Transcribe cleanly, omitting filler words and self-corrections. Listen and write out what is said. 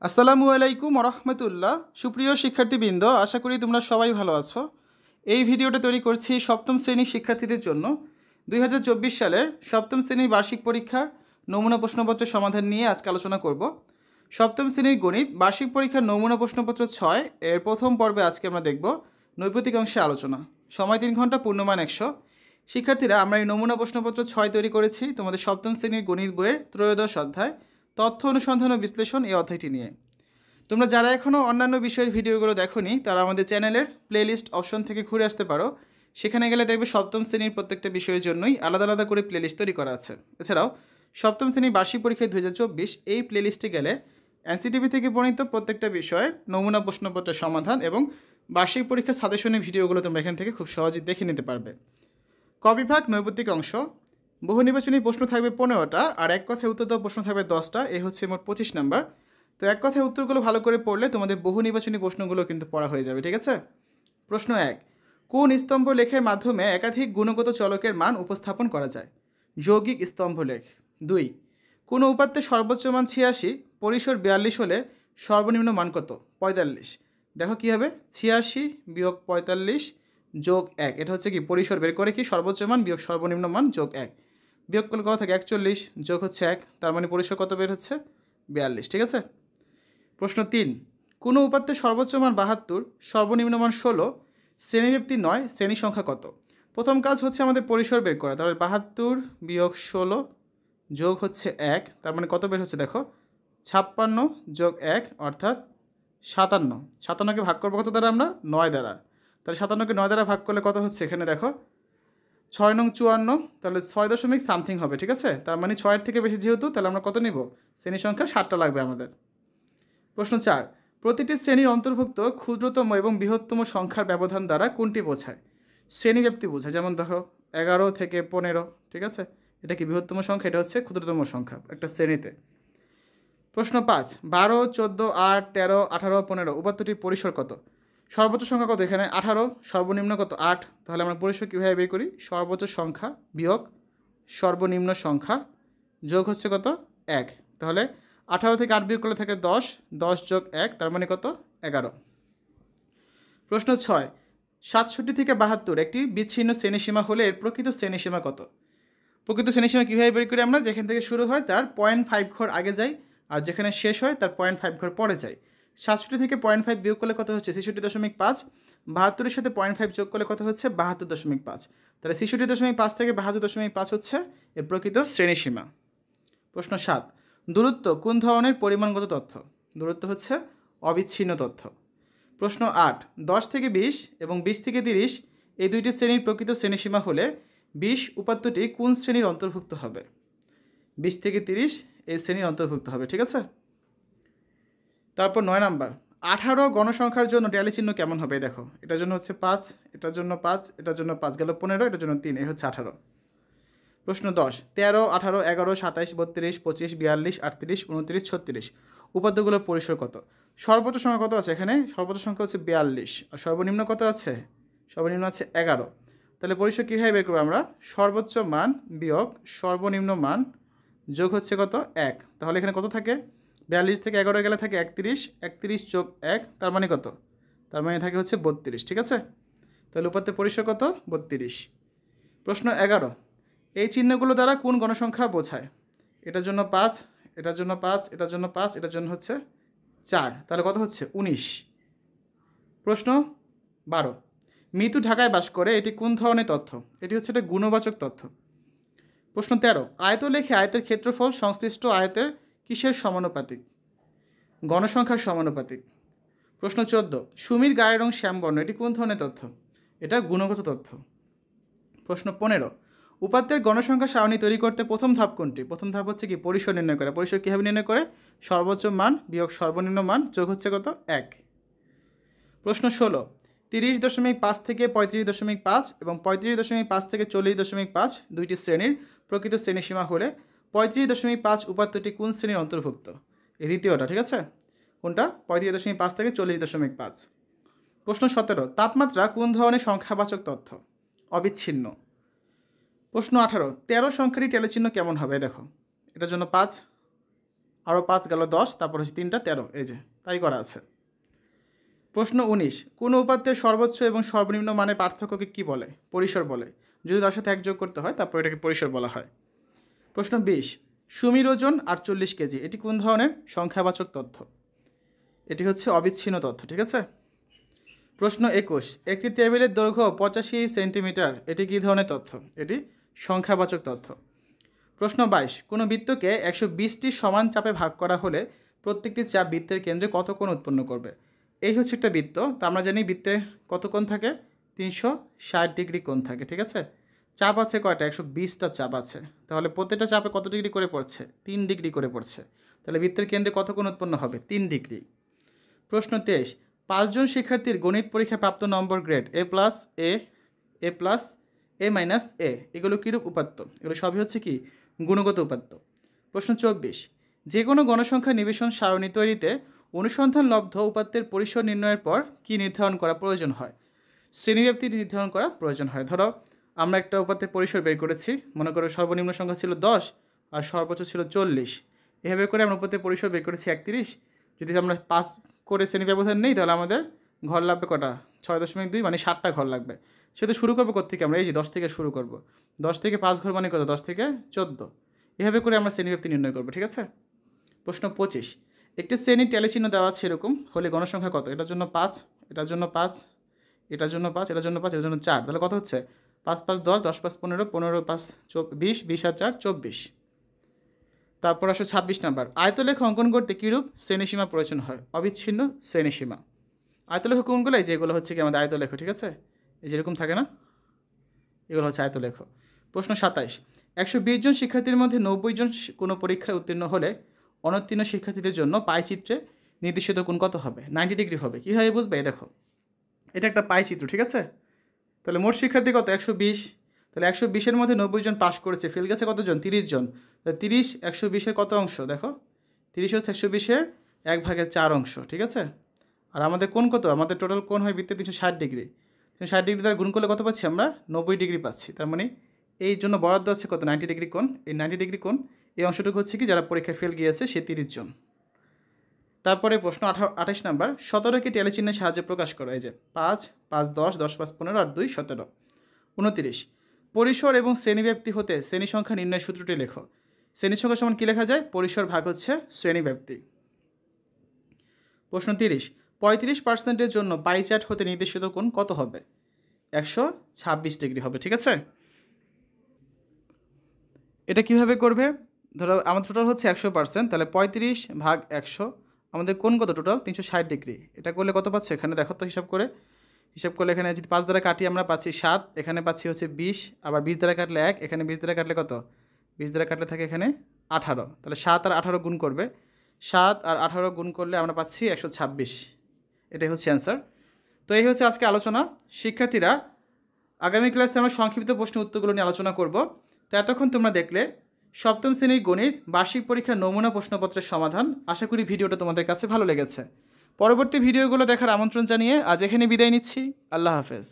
আসসালামু আলাইকুম রহমতুল্লাহ। সুপ্রিয় শিক্ষার্থীবৃন্দ, আশা করি তোমরা সবাই ভালো আছো। এই ভিডিওটা তৈরি করছি সপ্তম শ্রেণীর শিক্ষার্থীদের জন্য। 2024 সালের সপ্তম শ্রেণীর বার্ষিক পরীক্ষার নমুনা প্রশ্নপত্রের সমাধান নিয়ে আজকে আলোচনা করব। সপ্তম শ্রেণীর গণিত বার্ষিক পরীক্ষার নমুনা প্রশ্নপত্র 6 এর প্রথম পর্বে আজকে আমরা দেখব নৈপতিক অংশে আলোচনা। সময় 3 ঘন্টা, পূর্ণমান 100। শিক্ষার্থীরা, আমরা এই নমুনা প্রশ্নপত্র 6 তৈরি করেছি তোমাদের সপ্তম শ্রেণীর গণিত বইয়ের ত্রয়োদশ অধ্যায় তথ্য অনুসন্ধান ও বিশ্লেষণ এই অধ্যায়টি নিয়ে। তোমরা যারা এখনও অন্যান্য বিষয়ের ভিডিওগুলো দেখোনি তারা আমাদের চ্যানেলের প্লেলিস্ট অপশন থেকে ঘুরে আসতে পারো। সেখানে গেলে দেখবে সপ্তম শ্রেণীর প্রত্যেকটা বিষয়ের জন্যই আলাদা আলাদা করে প্লেলিস্ট তৈরি করা আছে। এছাড়াও সপ্তম শ্রেণীর বার্ষিক পরীক্ষা 2024 এই প্লেলিস্টে গেলে এনসিটিভি থেকে প্রণীত প্রত্যেকটা বিষয়ের নমুনা প্রশ্নপত্রের সমাধান এবং বার্ষিক পরীক্ষার সাজেশনের ভিডিওগুলো তোমরা এখান থেকে খুব সহজেই দেখে নিতে পারবে। ক বিভাগ নৈপতিক অংশ, বহু নির্বাচনী প্রশ্ন থাকবে 15টা আর এক কথায় উত্তর দেওয়া প্রশ্ন থাকবে 10টা। এই হচ্ছে মোট 25 নাম্বার। তো এক কথায় উত্তরগুলো ভালো করে পড়লে তোমাদের বহু নির্বাচনী প্রশ্নগুলো কিন্তু পড়া হয়ে যাবে, ঠিক আছে? প্রশ্ন 1, কোন স্তম্ভ লেখের মাধ্যমে একাধিক গুণগত চলকের মান উপস্থাপন করা যায়? যৌগিক স্তম্ভ লেখ। 2, কোনো উপাত্তের সর্বোচ্চ মান 86, পরিসর 42 হলে সর্বনিম্ন মান কত? 45। দেখো কী হবে, 86 বিয়োগ 45 যোগ 1, এটা হচ্ছে কি পরিসর বের করে কি সর্বোচ্চ মান বিয়োগ সর্বনিম্ন মান যোগ 1, বিয়োগ করলে কত থাকে 41 যোগ হচ্ছে 1, তার মানে পরিসর কত বের হচ্ছে? 42, ঠিক আছে? প্রশ্ন 3, কোনো উপাত্তের সর্বোচ্চ মান 72, সর্বনিম্ন মান 16, শ্রেণীব্যাপ্তি 9, শ্রেণী সংখ্যা কত? প্রথম কাজ হচ্ছে আমাদের পরিসর বের করা। তাহলে 72 বিয়োগ 16 যোগ হচ্ছে 1, তার মানে কত বের হচ্ছে দেখো 56 যোগ 1 অর্থাৎ 57। 57কে ভাগ করবো কত দ্বারা আমরা? 9 দ্বারা। তাহলে 57কে 9 দ্বারা ভাগ করলে কত হচ্ছে এখানে দেখো 6 নং 54, তাহলে 6 দশমিক সামথিং হবে, ঠিক আছে? তার মানে 6-এর থেকে বেশি যেহেতু, তাহলে আমরা কত নিব? শ্রেণী সংখ্যা 7টা লাগবে আমাদের। প্রশ্ন 4, প্রতিটি শ্রেণীর অন্তর্ভুক্ত ক্ষুদ্রতম এবং বৃহত্তম সংখ্যার ব্যবধান দ্বারা কোনটি বোঝায়? শ্রেণীব্যাপ্তি বোঝায়। যেমন দেখো 11 থেকে 15, ঠিক আছে? এটা কি বৃহত্তম সংখ্যা? এটা হচ্ছে ক্ষুদ্রতম সংখ্যা একটা শ্রেণীতে। প্রশ্ন 5, 12, 14, 8, 13, 18, 15 উপাত্তটির পরিসর কত? সর্বোচ্চ সংখ্যা কত এখানে? 18, সর্বনিম্ন কত? 8। তাহলে আমরা পরিসর কীভাবে বের করি? সর্বোচ্চ সংখ্যা বিয়োগ সর্বনিম্ন সংখ্যা যোগ হচ্ছে কত? 1। তাহলে 18 থেকে 8 বিয়োগ করলে থাকে 10, 10 যোগ 1, তার মানে কত? 11। প্রশ্ন 6, 67 থেকে 72 একটি বিচ্ছিন্ন শ্রেণীসীমা হলে এর প্রকৃত শ্রেণীসীমা কত? প্রকৃত শ্রেণীসীমা কীভাবে বের করি আমরা? যেখান থেকে শুরু হয় তার 0.5 ঘর আগে যাই, আর যেখানে শেষ হয় তার 0.5 ঘর পরে যায়। 67 থেকে 0.5 বিয়োগ করলে কত হচ্ছে? 66.5। 72-এর সাথে 0.5 যোগ করলে কত হচ্ছে? 72.5। তাহলে 66.5 থেকে 72.5 হচ্ছে এর প্রকৃত শ্রেণীসীমা। প্রশ্ন 7, দূরত্ব কোন ধরনের পরিমাণগত তথ্য? দূরত্ব হচ্ছে অবিচ্ছিন্ন তথ্য। প্রশ্ন 8, 10 থেকে 20 এবং 20 থেকে 30 এই দুইটি শ্রেণীর প্রকৃত শ্রেণীসীমা হলে 20 উপাত্তটি কোন শ্রেণীর অন্তর্ভুক্ত হবে? 20 থেকে 30 এই শ্রেণীর অন্তর্ভুক্ত হবে, ঠিক আছে? তারপর 9 নাম্বার, 18 গণসংখ্যার জন্য ট্যালি চিহ্ন কেমন হবে? দেখো এটার জন্য হচ্ছে 5, এটার জন্য 5, এটার জন্য 5 গেল 15, এটার জন্য 3, এই হচ্ছে 18। প্রশ্ন 10, 13, 18, 11, 27, 32, 25, 42, 38, 29, 36 উপাত্তগুলোর পরিসর কত? সর্বোচ্চ সংখ্যা কত আছে এখানে? সর্বোচ্চ সংখ্যা হচ্ছে 42, আর সর্বনিম্ন কত আছে? সর্বনিম্ন আছে 11। তাহলে পরিসর কীভাবে বের করবো আমরা? সর্বোচ্চ মান বিয়োগ সর্বনিম্ন মান যোগ হচ্ছে কত? 1। তাহলে এখানে কত থাকে? 42 থেকে 11 গেলে থাকে 31, 31 যোগ 1, তার মানে কত? তার মানে থাকে হচ্ছে 32, ঠিক আছে? তাহলে উপাত্তের পরিসর কত? 32। প্রশ্ন 11, এই চিহ্নগুলো দ্বারা কোন গণসংখ্যা বোঝায়? এটার জন্য 5, এটার জন্য 5, এটার জন্য 5, এটার জন্য হচ্ছে 4, তাহলে কত হচ্ছে? 19। প্রশ্ন 12, মিতু ঢাকায় বাস করে, এটি কোন ধরনের তথ্য? এটি হচ্ছে একটা গুণবাচক তথ্য। প্রশ্ন 13, আয়ত লেখে আয়তের ক্ষেত্রফল সংশ্লিষ্ট আয়তের কিসের সমানুপাতিক? গণসংখ্যার সমানুপাতিক। প্রশ্ন 14, সুমির গায়ের রং শ্যামবর্ণ, এটি কোন ধরনের তথ্য? এটা গুণগত তথ্য। প্রশ্ন 15, উপাত্তের গণসংখ্যা সারণী তৈরি করতে প্রথম ধাপ কোনটি? প্রথম ধাপ হচ্ছে কি পরিসর নির্ণয় করা। পরিসর কীভাবে নির্ণয় করে? সর্বোচ্চ মান বিয়োগ সর্বনিম্ন মান যোগ হচ্ছে কত? 1। প্রশ্ন 16, 30.5 থেকে 35.5 এবং 35.5 থেকে 40.5 দুইটি শ্রেণীর প্রকৃত শ্রেণীসীমা হলে 35.5 উপাত্তটি কোন শ্রেণীর অন্তর্ভুক্ত? এই দ্বিতীয়টা, ঠিক আছে? কোনটা? 35.5 থেকে 40.5। প্রশ্ন 17, তাপমাত্রা কোন ধরনের সংখ্যাবাচক তথ্য? অবিচ্ছিন্ন। প্রশ্ন 18, 13 সংখ্যাটি ট্যালি চিহ্ন কেমন হবে? দেখো এটার জন্য 5, আরও 5 গেল 10, তারপর হচ্ছে 3টা 13, এই যে তাই করা আছে। প্রশ্ন 19, কোন উপাত্তের সর্বোচ্চ এবং সর্বনিম্ন মানের পার্থক্যকে কী বলে? পরিসর বলে। যদি তার সাথে 1 যোগ করতে হয় তারপর এটাকে পরিসর বলা হয়। প্রশ্ন 20, সুমির ওজন 48 কেজি, এটি কোন ধরনের সংখ্যাবাচক তথ্য? এটি হচ্ছে অবিচ্ছিন্ন তথ্য, ঠিক আছে। প্রশ্ন 21, একটি টেবিলের দৈর্ঘ্য 85 সেন্টিমিটার, এটি কী ধরনের তথ্য? এটি সংখ্যাবাচক তথ্য। প্রশ্ন 22, কোনো বৃত্তকে 120টি সমান চাপে ভাগ করা হলে প্রত্যেকটি চাপ বৃত্তের কেন্দ্রে কত কোণ উৎপন্ন করবে? এই হচ্ছে একটা বৃত্ত, তো আমরা জানি বৃত্তে কত কোণ থাকে? 360 ডিগ্রি কোণ থাকে, ঠিক আছে। চাপ আছে কয়টা? 120টা চাপ আছে, তাহলে প্রত্যেকটা চাপে কত ডিগ্রি করে পড়ছে? 3 ডিগ্রি করে পড়ছে, তাহলে বৃত্তের কেন্দ্রে কত কোণ উৎপন্ন হবে? 3 ডিগ্রি। প্রশ্ন 23, 5 জন শিক্ষার্থীর গণিত পরীক্ষা প্রাপ্ত নম্বর গ্রেড A+, A+, A-A, এগুলো কীরূপ উপাত্ত? এগুলো সবই হচ্ছে কি গুণগত উপাত্ত। প্রশ্ন 24, যে কোনো গণসংখ্যা নিবেশন সারণী তৈরিতে অনুসন্ধানলব্ধ উপাত্তের পরিসর নির্ণয়ের পর কি নির্ধারণ করা প্রয়োজন হয়? শ্রেণীব্যাপ্তি নির্ধারণ করা প্রয়োজন হয়। ধরো আমরা একটা উপাত্তের পরিসর বের করেছি, মনে করো সর্বনিম্ন সংখ্যা ছিল 10 আর সর্বোচ্চ ছিল 40, এভাবে করে আমরা উপাত্তের পরিসর বের করেছি 31। যদি আমরা 5 করে শ্রেণী ব্যবধান নেই তাহলে আমাদের ঘর লাগবে কটা? 6.2, মানে 7টা ঘর লাগবে। সেটা শুরু করবো কোত্থেকে? আমরা এই যে 10 থেকে শুরু করব। 10 থেকে 5 ঘর মানে কত? 10 থেকে 14, এভাবে করে আমরা শ্রেণীব্যাপ্তি নির্ণয় করবো, ঠিক আছে। প্রশ্ন 25, একটি শ্রেণীর টেলিচিহ্ন দেওয়া আছে এরকম হলে গণসংখ্যা কত? এটার জন্য 5, এটার জন্য 5, এটার জন্য 5, এটার জন্য 5, এটার জন্য 4, তাহলে কত হচ্ছে? 5 5 10, 10 5 15, 15 5 20, 20 আর 4 24। তারপর আসো 26 নাম্বার, আয়তলেখ অঙ্কন করতে কীরূপ শ্রেণীসীমা প্রয়োজন হয়? অবিচ্ছিন্ন শ্রেণীসীমা। আয়তলেখ কোনগুলো? এই যেগুলো হচ্ছে কি আমাদের আয়তলেখ, ঠিক আছে, এই যেরকম থাকে না, এগুলো হচ্ছে আয়তলেখ। প্রশ্ন 27, 120 জন শিক্ষার্থীর মধ্যে 90 জন কোনো পরীক্ষায় উত্তীর্ণ হলে অনুত্তীর্ণ শিক্ষার্থীদের জন্য পাই চিত্রে নির্দেশিত কোণ কত হবে? 90 ডিগ্রি হবে। কীভাবে বুঝবে? দেখো, এটা একটা পাই চিত্র, ঠিক আছে। তাহলে মোট শিক্ষার্থী কত? 120, তাহলে 120-এর মধ্যে 90 জন পাস করেছে, ফেল গেছে কতজন? 30 জন। তাহলে 30 120-এর কত অংশ? দেখো 30 হচ্ছে 120-এর 1/4 অংশ, ঠিক আছে। আর আমাদের কোণ কত? আমাদের টোটাল কোণ হয় বৃত্তে 360 ডিগ্রি। 360 ডিগ্রি দ্বারা গুণ করলে কত পাচ্ছি আমরা? 90 ডিগ্রি পাচ্ছি। তার মানে এই জন্য বরাদ্দ আছে কত? 90 ডিগ্রি কোণ। এই 90 ডিগ্রি কোণ এই অংশটুকু হচ্ছে কি যারা পরীক্ষায় ফেল গিয়েছে সে 30 জন। তারপরে প্রশ্ন 28 নাম্বার, 17কে টেলিচিহ্নের সাহায্যে প্রকাশ করা। এই যে 5 5 10, 10 5 15 আর 2 17। 29, পরিসর এবং শ্রেণীব্যাপ্তি হতে শ্রেণী সংখ্যা নির্ণয় সূত্রটি লেখো। শ্রেণী সংখ্যা সমান কী লেখা যায়? পরিসর ভাগ হচ্ছে শ্রেণীব্যাপ্তি। প্রশ্ন 30, 35%-এর জন্য পাই চার্ট হতে নির্দেশিত কোণ কত হবে? 126 ডিগ্রি হবে, ঠিক আছে। এটা কিভাবে করবে? ধরো আমাদের টোটাল হচ্ছে 100%, তাহলে 35 ভাগ 100, আমাদের কোণ কত? Total 360 degree. এটা করলে কত পাচ্ছ? এখানে দেখো তো হিসাব করলে এখানে যদি 5 দ্বারা কাটি আমরা পাচ্ছি 7, এখানে পাচ্ছি হচ্ছে 20, আবার 20 দ্বারা কাটলে 1, এখানে 20 দ্বারা কাটলে কত? 20 দ্বারা কাটলে থাকে এখানে 18, তাহলে 7 আর 18 গুণ করবে, 7 আর 18 গুণ করলে আমরা পাচ্ছি 126। এটাই হচ্ছে অ্যান্সার। তো এই হচ্ছে আজকে আলোচনা। শিক্ষার্থীরা, আগামী ক্লাসে আমরা সংক্ষিপ্ত প্রশ্ন উত্তরগুলো নিয়ে আলোচনা করব। তো এতক্ষণ তোমরা দেখলে সপ্তম শ্রেণীর গণিত বার্ষিক পরীক্ষার নমুনা প্রশ্নপত্রের সমাধান। আশা করি ভিডিওটা তোমাদের কাছে ভালো লেগেছে। পরবর্তী ভিডিওগুলো দেখার আমন্ত্রণ জানিয়ে আজ এখানে বিদায় নিচ্ছি। আল্লাহ হাফেজ।